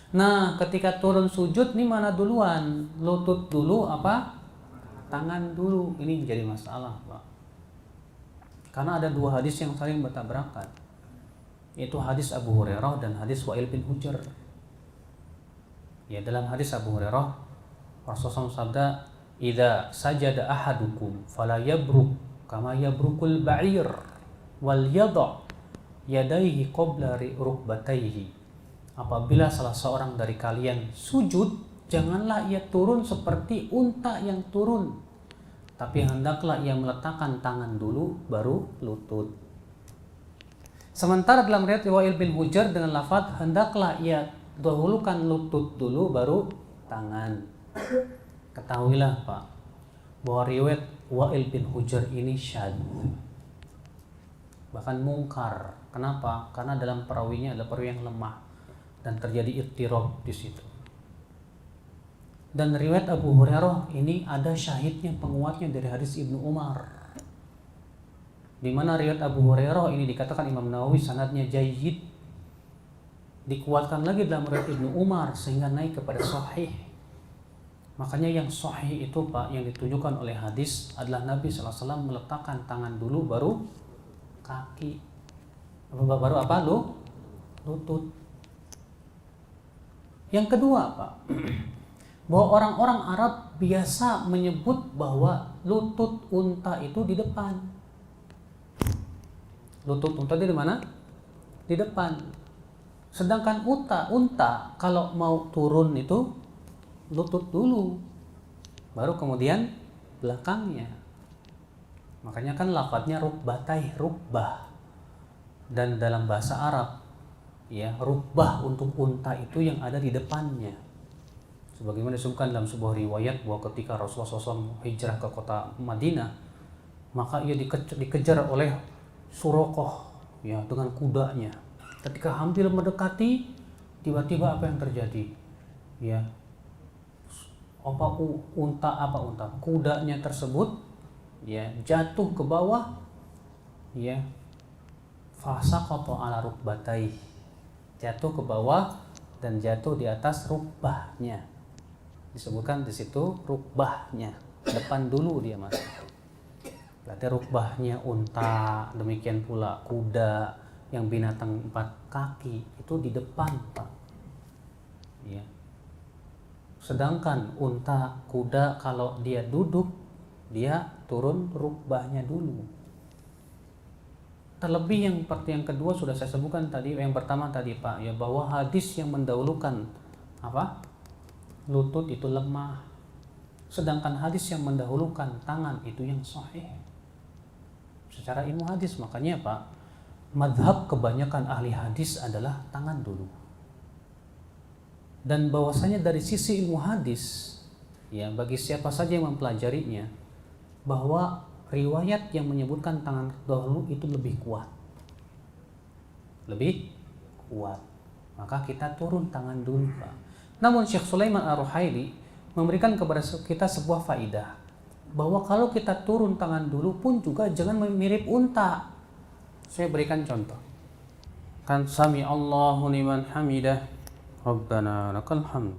Nah, ketika turun sujud nih mana duluan? Lutut dulu apa? Tangan dulu. Ini jadi masalah, Pak. Karena ada dua hadis yang saling bertabrakan. Yaitu hadis Abu Hurairah dan hadis Wa'il bin Hujr. Ya, dalam hadis Abu Hurairah, Rasulullah sabda, "Idza sajada ahadukum fala yabruk kama yabrukul ba'ir wal yadha yadayhi qabla rukbatayhi." Apabila salah seorang dari kalian sujud, janganlah ia turun seperti unta yang turun, tapi hendaklah ia meletakkan tangan dulu baru lutut. Sementara dalam riwayat Wa'il bin Hujr dengan lafaz hendaklah ia dahulukan lutut dulu baru tangan. Ketahuilah Pak, bahwa riwayat Wa'il bin Hujr ini syadz, bahkan mungkar. Kenapa? Karena dalam perawinya adalah perawi yang lemah dan terjadi ittirab di situ. Dan riwayat Abu Hurairah ini ada syahidnya, penguatnya dari hadis Ibnu Umar, di mana riwayat Abu Hurairah ini dikatakan Imam Nawawi sanadnya jayyid, dikuatkan lagi dalam riwayat Ibnu Umar sehingga naik kepada sahih. Makanya yang sahih itu Pak, yang ditunjukkan oleh hadis adalah Nabi SAW meletakkan tangan dulu baru kaki, baru apa? Lutut. Yang kedua Pak, bahwa orang-orang Arab biasa menyebut bahwa lutut unta itu di depan. Lutut unta di mana? Di depan. Sedangkan unta kalau mau turun itu lutut dulu, baru kemudian belakangnya. Makanya kan lafadznya rukbatai, rukbah. Dan dalam bahasa Arab, ya, rukbah untuk unta itu yang ada di depannya. Sebagaimana disebutkan dalam sebuah riwayat bahwa ketika Rasulullah SAW hijrah ke kota Madinah, maka ia dikejar oleh Suraqah, ya, dengan kudanya. Ketika hampir mendekati, tiba-tiba apa yang terjadi? Ya, kudanya tersebut, ya, jatuh ke bawah, ya, fasaqata ala rukbatai, jatuh ke bawah dan jatuh di atas rukbahnya. Disebutkan di situ rukbahnya, depan dulu dia masuk. Berarti rukbahnya unta, demikian pula kuda yang binatang 4 kaki itu di depan Pak. Ya. Sedangkan unta, kuda kalau dia duduk, dia turun rukbahnya dulu. Terlebih yang kedua sudah saya sebutkan tadi, yang pertama tadi Pak, ya, bahwa hadis yang mendahulukan apa? Lutut itu lemah. Sedangkan hadis yang mendahulukan tangan itu yang sahih. Secara ilmu hadis, makanya Pak, madhab kebanyakan ahli hadis adalah tangan dulu. Dan bahwasanya dari sisi ilmu hadis, ya, bagi siapa saja yang mempelajarinya, bahwa riwayat yang menyebutkan tangan dahulu itu lebih kuat. Maka kita turun tangan dulu Pak. Namun Syekh Sulaiman Ar-Ruhaili memberikan kepada kita sebuah faidah, bahwa kalau kita turun tangan dulu pun juga jangan mirip unta. Saya berikan contoh. Kan sami Allahu liman hamidah, Rabbana lakal hamd.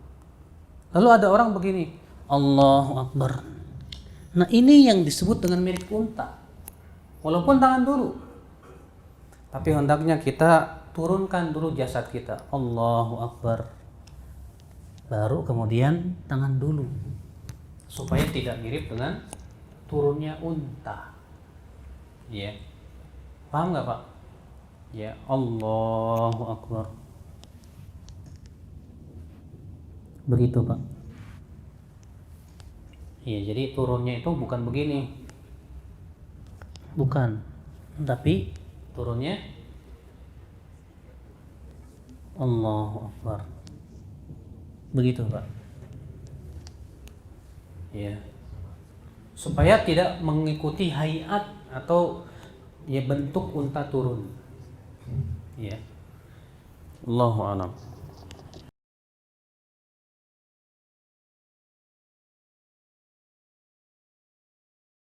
Lalu ada orang begini, Allahu Akbar. Nah, ini yang disebut dengan mirip unta. Walaupun tangan dulu, tapi hendaknya kita turunkan dulu jasad kita, Allahu Akbar, baru kemudian tangan dulu, supaya tidak mirip dengan turunnya unta. Ya, paham nggak Pak? Ya, Allahu Akbar, begitu Pak. Ya, jadi turunnya itu bukan begini, bukan, tapi turunnya Allahu Akbar, begitu Pak. Ya, supaya tidak mengikuti hayat atau, ya, bentuk unta turun. Ya, Allahu a'lam.